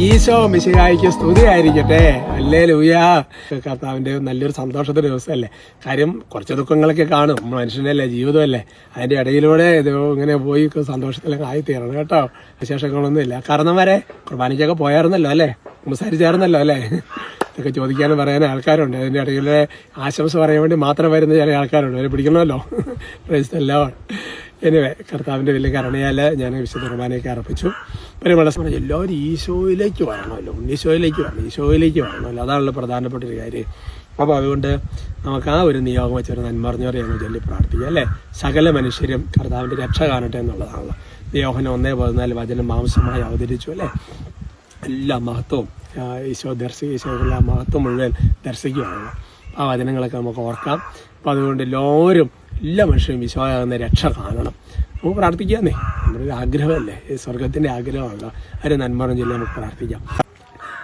ഈശോ മിശിഹായിക്ക് സ്തുതിയായിരിക്കട്ടെ. ഹല്ലേലൂയ. കർത്താവിൻ്റെ നല്ലൊരു സന്തോഷത്തിന്റെ ദിവസമല്ലേ. കാര്യം കുറച്ച് ദുഃഖങ്ങളൊക്കെ കാണും, മനുഷ്യനല്ലേ, ജീവിതമല്ലേ. അതിന്റെ ഇടയിലൂടെ ഇത് ഇങ്ങനെ പോയി സന്തോഷത്തിലൊക്കെ ആയിത്തീരണം കേട്ടോ. വിശേഷങ്ങളൊന്നുമില്ല. കാരണവരെ കുർബാനയ്ക്കൊക്കെ പോയായിരുന്നല്ലോ അല്ലേ, സംസാരിച്ചായിരുന്നല്ലോ അല്ലേ. ഇതൊക്കെ ചോദിക്കാനും പറയാനും ആൾക്കാരുണ്ട്. അതിന്റെ ഇടയിലെ ആശംസ പറയാൻ വേണ്ടി മാത്രം വരുന്ന ചില ആൾക്കാരുണ്ട്, അവരെ പിടിക്കണമല്ലോ. എല്ലാം എനിവേ, കർത്താവിൻ്റെ വലിയ കരുണയാൽ ഞാൻ വിശുദ്ധ കുർബാനയൊക്കെ അർപ്പിച്ചു. പരിമള സമയം എല്ലാവരും ഈശോയിലേക്ക് വരണമല്ലോ, ഈശോയിലേക്ക് വരണമല്ലോ. അതാണല്ലോ പ്രധാനപ്പെട്ട ഒരു കാര്യം. അപ്പോൾ അതുകൊണ്ട് നമുക്ക് ആ ഒരു നിയോഗം വെച്ചൊരു നന്മറിഞ്ഞവരെ ഞങ്ങൾ ചൊല്ലി പ്രാർത്ഥിക്കുക അല്ലേ. സകല മനുഷ്യരും കർത്താവിൻ്റെ രക്ഷ കാണട്ടെ എന്നുള്ളതാണല്ലോ. യോഹന്നാൻ 1:14 വചനം മാംസമായി അവതരിച്ചു അല്ലേ. എല്ലാ മഹത്വവും ഈശോയുള്ള മഹത്വം മുഴുവൻ ദർശിക്കുകയാണല്ലോ. ആ വചനങ്ങളൊക്കെ നമുക്ക് ഓർക്കാം. അപ്പോൾ അതുകൊണ്ട് എല്ലാ മനുഷ്യരും ഈശോയാകുന്ന രക്ഷ കാണണം. നമുക്ക് പ്രാർത്ഥിക്കാന്നേ, നമ്മുടെ ഒരു ആഗ്രഹമല്ലേ, സ്വർഗത്തിൻ്റെ ആഗ്രഹമാണല്ലോ. ഒരു നന്മ ചൊല്ലി നമുക്ക് പ്രാർത്ഥിക്കാം.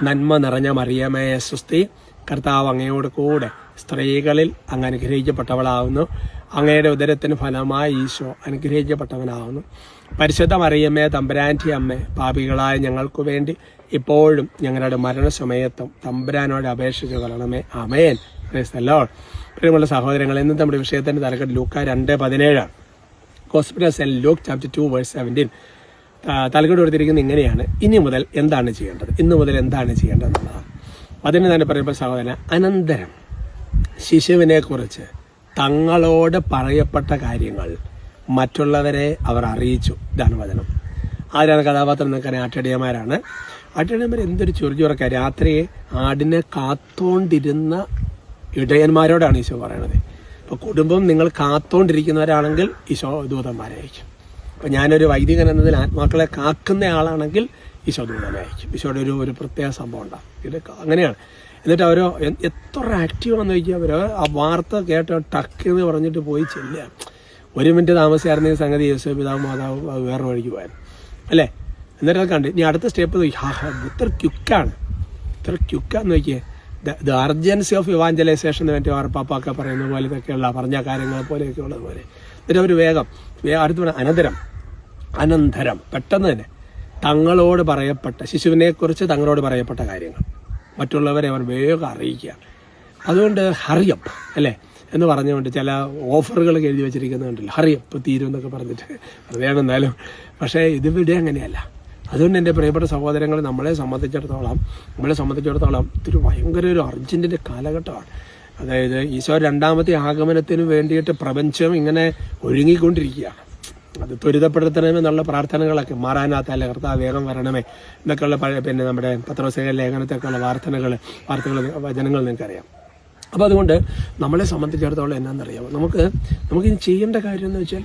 നന്മ നിറഞ്ഞ മറിയമേ സ്വസ്തി, കർത്താവ് അങ്ങയോട് കൂടെ സ്ത്രീകളിൽ അങ്ങ് അനുഗ്രഹിക്കപ്പെട്ടവളാവുന്നു. അങ്ങയുടെ ഉദരത്തിന് ഫലമായി ഈശോ അനുഗ്രഹിക്കപ്പെട്ടവനാവുന്നു. പരിശുദ്ധ മറിയമ്മേ തമ്പുരാൻ്റെ അമ്മേ, പാപികളായ ഞങ്ങൾക്ക് വേണ്ടി ഇപ്പോഴും ഞങ്ങളുടെ മരണസമയത്തും തമ്പുരാനോട് അപേക്ഷിച്ച് കൊള്ളണമേ. ആമേൻ. Praise the Lord. പ്രിയമുള്ള സഹോദരങ്ങൾ, ഇന്ന് നമ്മുടെ വിഷയത്തിന്റെ തലക്കെട്ട് ലൂക്ക 2:17. Gospel of Luke chapter 2:17. തലക്കെട്ട് കൊടുത്തിരിക്കുന്നത് ഇങ്ങനെയാണ്: ഇനി മുതൽ എന്താണ് ചെയ്യേണ്ടത്, ഇന്ന് മുതൽ എന്താണ് ചെയ്യേണ്ടത് എന്നുള്ളതാണ്. അതിന് തന്നെ പറയുമ്പോൾ സഹോദരൻ, അനന്തരം ശിശുവിനെ കുറിച്ച് തങ്ങളോട് പറയപ്പെട്ട കാര്യങ്ങൾ മറ്റുള്ളവരെ അവർ അറിയിച്ചു. ഇതാണ് വചനം. ആരാണ് കഥാപാത്രം നിൽക്കാൻ? ആട്ടിടയന്മാരാണ്. ആട്ടിടയന്മാർ എന്തൊരു ചുറുചുറക്ക. രാത്രി ആടിനെ കാത്തോണ്ടിരുന്ന ഇടയന്മാരോടാണ് ഈശോ പറയണത്. ഇപ്പോൾ കുടുംബം നിങ്ങൾ കാത്തോണ്ടിരിക്കുന്നവരാണെങ്കിൽ ഈശോ ദൂതന്മാരെ അയക്കും. ഇപ്പം ഞാനൊരു വൈദികൻ എന്നതിൽ ആത്മാക്കളെ കാക്കുന്ന ആളാണെങ്കിൽ ഈശോ ദൂതനെ അയക്കും. ഈശോയുടെ ഒരു പ്രത്യേക സംഭവം ഉണ്ടാകും. ഇത് അങ്ങനെയാണ്. എന്നിട്ട് അവർ എത്ര ആക്റ്റീവാണെന്ന് ചോദിക്കുക. അവർ ആ വാർത്ത കേട്ടോ ടക്ക് എന്ന് പറഞ്ഞിട്ട് പോയി ചെല്ലുക. 1 മിനിറ്റ് താമസിച്ചായിരുന്നെങ്കിൽ സംഗതി യേശു പിതാവ് മാതാവ് വേറെ വഴിക്ക് പോയായിരുന്നു അല്ലേ. എന്നിട്ട് അത് കണ്ട് ഇനി അടുത്ത സ്റ്റെപ്പ് നോക്കി. ഇത്ര ക്യുക്കാന്ന് നോക്കിയേ. ദ അർജൻസി ഓഫ് ഇവാഞ്ചലൈസേഷൻ മറ്റേ പാപ്പൊക്കെ പറയുന്ന പോലെ ഇതൊക്കെയുള്ള പറഞ്ഞ കാര്യങ്ങൾ പോലെയൊക്കെ ഉള്ളത് പോലെ. എന്നിട്ട് അവർ വേഗം അടുത്ത് അനന്തരം പെട്ടെന്ന് തന്നെ തങ്ങളോട് പറയപ്പെട്ട ശിശുവിനെക്കുറിച്ച് തങ്ങളോട് പറയപ്പെട്ട കാര്യങ്ങൾ മറ്റുള്ളവരെ അവർ വേഗം അറിയിക്കുക. അതുകൊണ്ട് ഹറിയപ്പ് അല്ലേ എന്ന് പറഞ്ഞുകൊണ്ട് ചില ഓഫറുകളൊക്കെ എഴുതി വെച്ചിരിക്കുന്നുണ്ടല്ലോ, ഹറിയപ്പ് തീരും എന്നൊക്കെ പറഞ്ഞിട്ട്. വെറുതെയാണ് എന്നാലും. പക്ഷേ ഇതിവിടെ അങ്ങനെയല്ല. അതുകൊണ്ട് എൻ്റെ പ്രിയപ്പെട്ട സഹോദരങ്ങൾ, നമ്മളെ സംബന്ധിച്ചിടത്തോളം ഇതൊരു ഭയങ്കര ഒരു അർജന്റിൻ്റെ കാലഘട്ടമാണ്. അതായത് ഈശോ 2ാമത്തെ ആഗമനത്തിന് വേണ്ടിയിട്ട് പ്രപഞ്ചം ഇങ്ങനെ ഒരുങ്ങിക്കൊണ്ടിരിക്കുകയാണ്. അത് ത്വരിതപ്പെടുത്തണമെന്നുള്ള പ്രാർത്ഥനകളൊക്കെ മാറാനാത്തല്ല, കർത്താവ് വേഗം വരണമേ എന്നൊക്കെയുള്ള പിന്നെ നമ്മുടെ പത്രോസിക ലേഖനത്തൊക്കെയുള്ള വാർത്തകൾ വചനങ്ങൾ നിങ്ങൾക്കറിയാം. അപ്പോൾ അതുകൊണ്ട് നമ്മളെ സംബന്ധിച്ചിടത്തോളം എന്നാണെന്നറിയാമോ, നമുക്ക് ഇനി ചെയ്യേണ്ട കാര്യം എന്ന് വെച്ചാൽ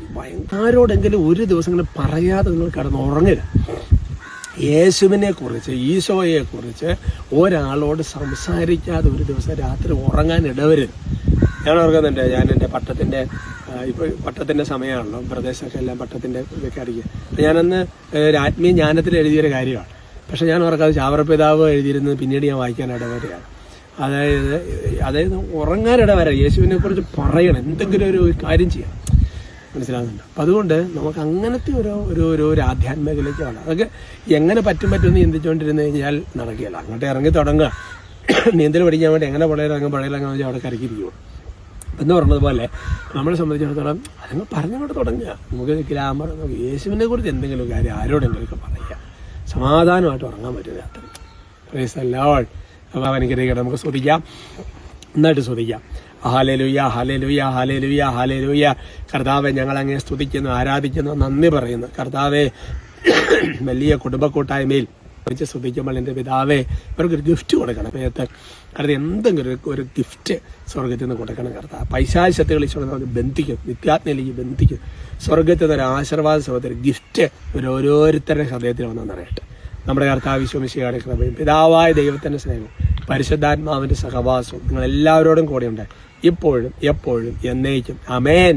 ആരോടെങ്കിലും ഒരു ദിവസങ്ങൾ പറയാതെ നിങ്ങൾ കിടന്ന് ഉറങ്ങരുത്. യേശുവിനെ കുറിച്ച് ഈശോയെക്കുറിച്ച് ഒരാളോട് സംസാരിക്കാതെ ഒരു ദിവസം രാത്രി ഉറങ്ങാൻ ഇടവരുത്. ഞാൻ ഓർക്കുന്നുണ്ട്, ഞാൻ എൻ്റെ പട്ടത്തിൻ്റെ സമയമാണല്ലോ, പ്രദേശമൊക്കെ എല്ലാം പട്ടത്തിൻ്റെ ഇതൊക്കെ അടിക്കുക. അപ്പം ഞാനന്ന് ആത്മീയ ജ്ഞാനത്തിൽ എഴുതിയൊരു കാര്യമാണ്. പക്ഷെ ഞാൻ ഓർക്കാതെ ചാവറപിതാവ് എഴുതിയിരുന്നത് പിന്നീട് ഞാൻ വായിക്കാൻ ഇടവരെയാണ്. അതായത് ഉറങ്ങാനിടവരെ യേശുവിനെ കുറിച്ച് പറയണം, എന്തെങ്കിലും ഒരു കാര്യം ചെയ്യണം. മനസ്സിലാകുന്നുണ്ട്. അപ്പം അതുകൊണ്ട് നമുക്ക് അങ്ങനത്തെ ഒരു ആധ്യാത്മികതയിലേക്ക് വേണം. അതൊക്കെ എങ്ങനെ പറ്റുമെന്ന് ചിന്തിച്ചുകൊണ്ടിരുന്നു കഴിഞ്ഞാൽ നടക്കുകയില്ല. അങ്ങോട്ട് ഇറങ്ങി തുടങ്ങുക. നീന്തൽ പഠിക്കാൻ വേണ്ടി എങ്ങനെ പഴയിലങ്ങാന്ന് വെച്ചാൽ അവിടെ കരക്കിരിക്കും എന്ന് പറഞ്ഞതുപോലെ നമ്മളെ സംബന്ധിച്ചിടത്തോളം അതങ്ങ് പറഞ്ഞങ്ങോട്ട് തുടങ്ങുക. നമുക്ക് ഗ്രാമർ യേശുവിനെ കുറിച്ച് എന്തെങ്കിലും കാര്യം ആരോടെങ്കിലുമൊക്കെ പറയുക. സമാധാനമായിട്ട് ഉറങ്ങാൻ പറ്റും രാത്രി. Price the Lord. അപ്പോൾ അനുഗ്രഹിക്കട്ടെ. നമുക്ക് സ്തുതിക്കാം, നന്നായിട്ട് സ്തുതിക്കാം. Hallelujah, hallelujah, hallelujah, hallelujah. കർത്താവെ, ഞങ്ങൾ അങ്ങേ സ്തുതിക്കുന്നു, ആരാധിക്കുന്നു, നന്ദി പറയുന്നു. കർത്താവെ, വലിയ കുടുംബ കൂട്ടായ്മയിൽ കുറിച്ച് സ്തുതിക്കുമ്പോൾ എൻ്റെ പിതാവെ ഇവർക്കൊരു ഗിഫ്റ്റ് കൊടുക്കണം. കർത്താവ് എന്തെങ്കിലും ഒരു ഗിഫ്റ്റ് സ്വർഗത്തിൽ നിന്ന് കൊടുക്കണം. കർത്താവ് പൈശാചികതകൾ ഈശോനെ ബന്ധിക്കും, നിത്യാത്മയിലേക്ക് ബന്ധിക്കും. സ്വർഗത്തിൽ നിന്നൊരു ആശീർവാദ സ്വർഗത്തിൽ ഗിഫ്റ്റ് ഓരോരുത്തരുടെ ഹൃദയത്തിൽ വന്നെന്നറിയട്ടെ. നമ്മുടെ കർത്താവ് ഈശോ മിശിഹായുടെ കൃപയും പിതാവായ ദൈവത്തിൻ്റെ സ്നേഹവും പരിശുദ്ധാത്മാവിൻ്റെ സഹവാസവും നിങ്ങളെല്ലാവരോടും കൂടെ ഉണ്ട്, ഇപ്പോഴും എപ്പോഴും എന്നേക്കും. ആമേൻ.